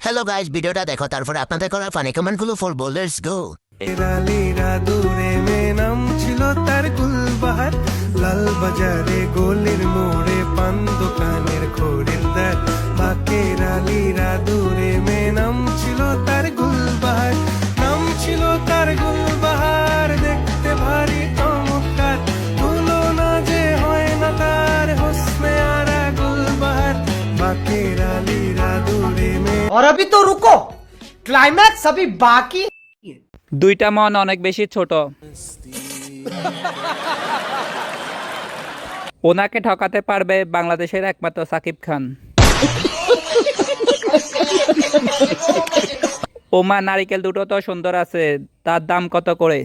Hello guys, ভিডিওটা দেখো, তারপরে আপনাদের করা ফানি কমেন্টগুলো পড়বো। Let's go. লীরা দূরে মে নাম ছিল তার গুলবাহার, লাল বাজারে গোলের মোড়ে পান দোকানের খরিদ্দার। বাকেরা লীরা দূরে মে নাম ছিল তার গুলবাহার, নাম ছিল তার গুলবাহার। দেখতে ভারী চমৎকার, তুলনা যে হয় না তার হোসনে আরা গুলবাহার। বাকেরা লীরা দূরে মে। और अभी तो रुको, क्लाइमैक्स अभी बाकी। দুইটা মন অনেক বেশি ছোট। ওনাকে ঠকাতে পারবে বাংলাদেশের একমাত্র সাকিব খান। ওমা, নারিকেল দুটো তো সুন্দর আছে, তার দাম কত করে?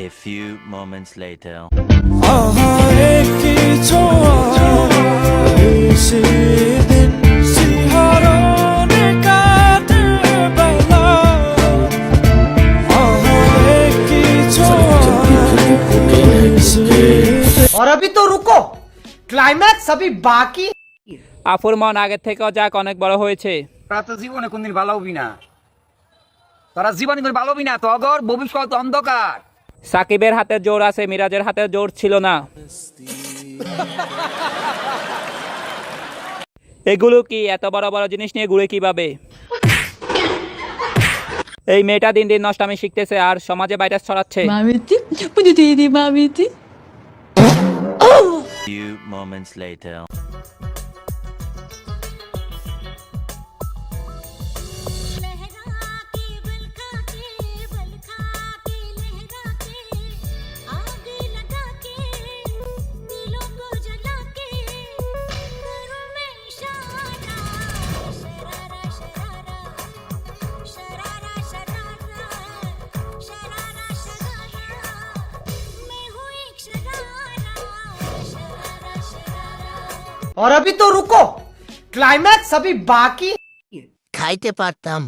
A few moments later. और अभी तो रुको, क्लाइमैक्स अभी बाकी। আফুর মন আগের থেকেও যাক অনেক বড় হয়েছে। তোরা তো জীবনে কোনদিন ভালো হবি না, তোরা জীবনে কোনদিন ভালো হবি না, তো অগর ভবিষ্যৎ অন্ধকার। সাকিবের হাতের জোর আছে, মিরাজের হাতের জোর ছিল না। এগুলো কি এত বড় বড় জিনিস নিয়ে ঘুরে কিভাবে? এই মেয়েটা দিন দিন নষ্টামি শিখতেছে আর সমাজে ভাইরাস ছড়াচ্ছে। Few moments later. और अभी तो रुको, क्लाइमैक्स अभी बाकी। খাইতে পারতাম।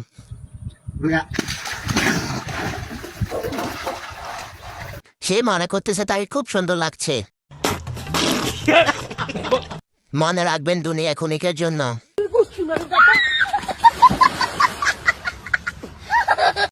সে মনে করতেছে তাই খুব সুন্দর লাগছে। মনে রাখবেন দুনিয়া ক্ষণিকের জন্য।